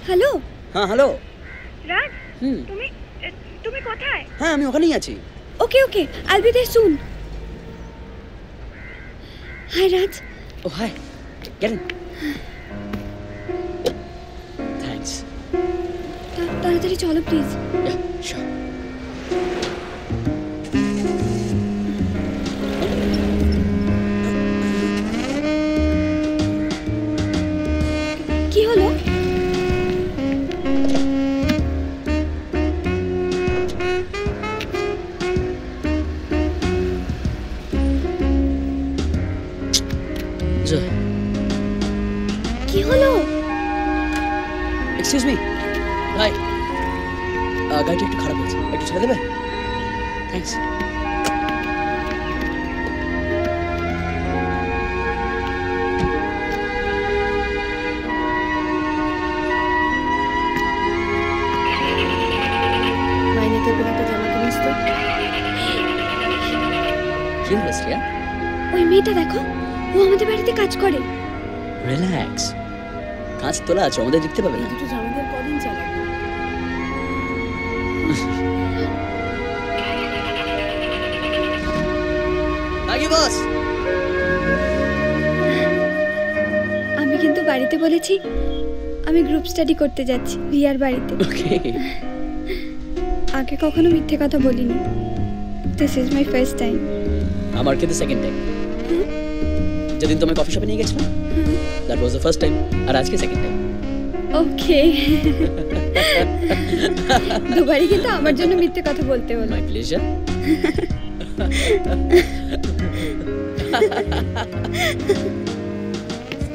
Hello. হ্যাঁ hello রাজ, তুমি তুমি কোথায়? হ্যাঁ আমি ওখানেই আছি। Okay okay, I will be there soon. Hi Raj. Oh hi, get in. Thanks. তাড়াতাড়ি চলো প্লিজ। Yeah sure. কি হলো? কি হলো? এক্সকিউজ মি ভাই, গাড়িটা একটু খারাপ হয়েছে, একটু ছেড়ে দেবে? থ্যাঙ্কস। মাইনেতে একটা জামা কিনিস তো? কি হলো শ্রেয়া? ওই মেয়েটা দেখো, ও আমাদের বাড়িতে কাজ করে। রিল্যাক্স, কাজ তোলা আছে, আমাদের দেখতে পাবে না। দুটো জামাদের কদিন চালাবে? আগে বস। আমি কিন্তু বাড়িতে বলেছি আমি গ্রুপ স্টাডি করতে যাচ্ছি রিয়ার বাড়িতে। ওকে। আগে কখনো মিথ্যে কথা বলিনি। This is my first time. আমার কিন্তু সেকেন্ড টাইম। যেদিন তোমায় কফি শপে নিয়ে গেছিলাম, that was the first time, আর আজকে সেকেন্ড টাইম। ওকে। দুবারই কিন্তু আমার জন্য মিথ্যে কথা বলতে হলো। My pleasure.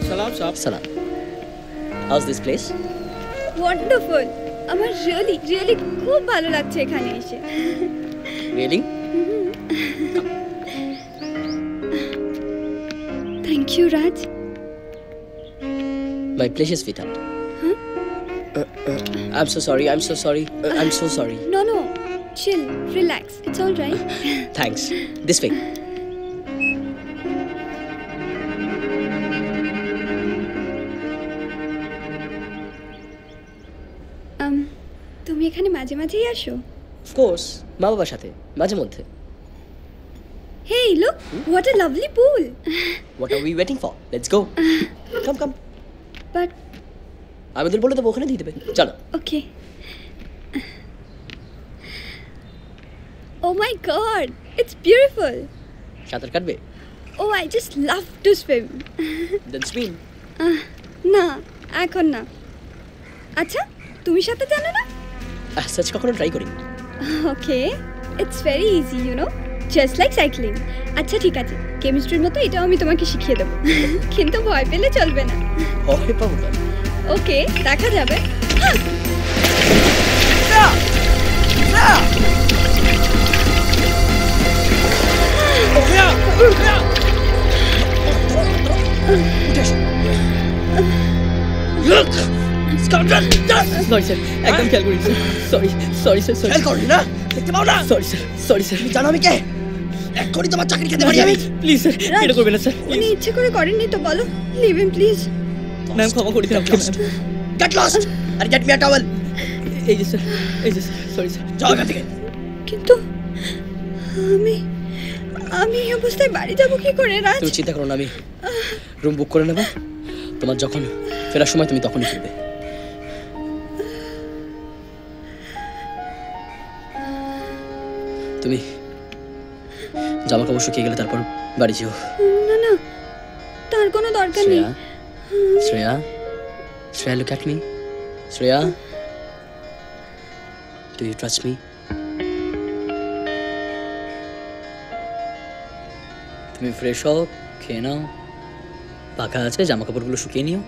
সালাম সাহেব। সালাম। How's this place? ওয়ান্ডারফুল। আমার রিয়েলি খুব ভালো লাগছে এখানে এসে। Really? Thank you Raj. My pleasure, sweetheart. I'm so sorry. I'm so sorry. I'm so sorry. No. Chill. Relax. It's all right. Thanks. This way. তুমি এখানে মাঝে মাঝেই আসো? Of course. মা বাবার সাথে মাঝে মধ্যে। Hey, look. What a lovely pool. What are we waiting for? Let's go. Come. But আমি ওদের বলে দেবো ওখানে দিয়ে দেবে। চলো। Okay. Oh my God. It's beautiful. সাঁতার কাটবে? Oh, I just love to swim. Then swim. না, এখন না। আচ্ছা, তুমি সাঁতার জানো না? Such কখনো ট্রাই করি। Okay. It's very easy, you know. Just like cycling. আচ্ছা ঠিক আছে, কেমিস্ট্রির মতো এটাও আমি তোমাকে শিখিয়ে দেবো। কিন্তু ভয় পেলে চলবে না। ভয় পাবো কেন? ওকে, দেখা যাবে। সরি স্যার, একদম খেয়াল করিনি স্যার। Sorry sir. খেয়াল করনি না? দেখতে পাও না? Sorry sir. তুমি জানো আমি কে? এক্ষুনি তোমার চাকরি খেতে পারি আমি। প্লিজ স্যার, এটা করবেন না স্যার। উনি ইচ্ছে করে করেননি তো বলো। Leave him please. ম্যাম ক্ষমা করে দিন আমাকে ma'am. Get lost and get me a towel. এই যে স্যার, সরি স্যার। যাও এখান থেকে। কিন্তু আমি এই অবস্থায় বাড়ি যাবো কি করে রাজ? তুমি চিন্তা করো না, আমি রুম বুক করে নেব। তোমার যখন ফেরার সময় তুমি তখনই ফিরবে। তুমি জামা কাপড় শুকিয়ে গেলে তারপর বাড়ি যেও। না, তার কোনো দরকার নেই। Shreya, look at me. Shreya, do you trust me? তুমি ফ্রেশ হও, খেয়ে নাও, পাখা আছে, জামা কাপড়গুলো শুকিয়ে নিও,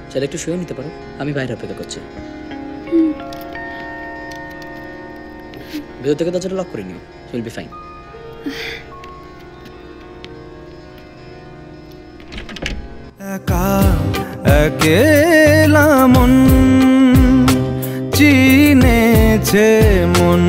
চাইলে একটু শুয়ে নিতে পারো। আমি বাইরে অপেক্ষা করছি। ভেতর থেকে দরজাটা লক করে নিও। You'll be fine. একেলা মন চিনেছে মন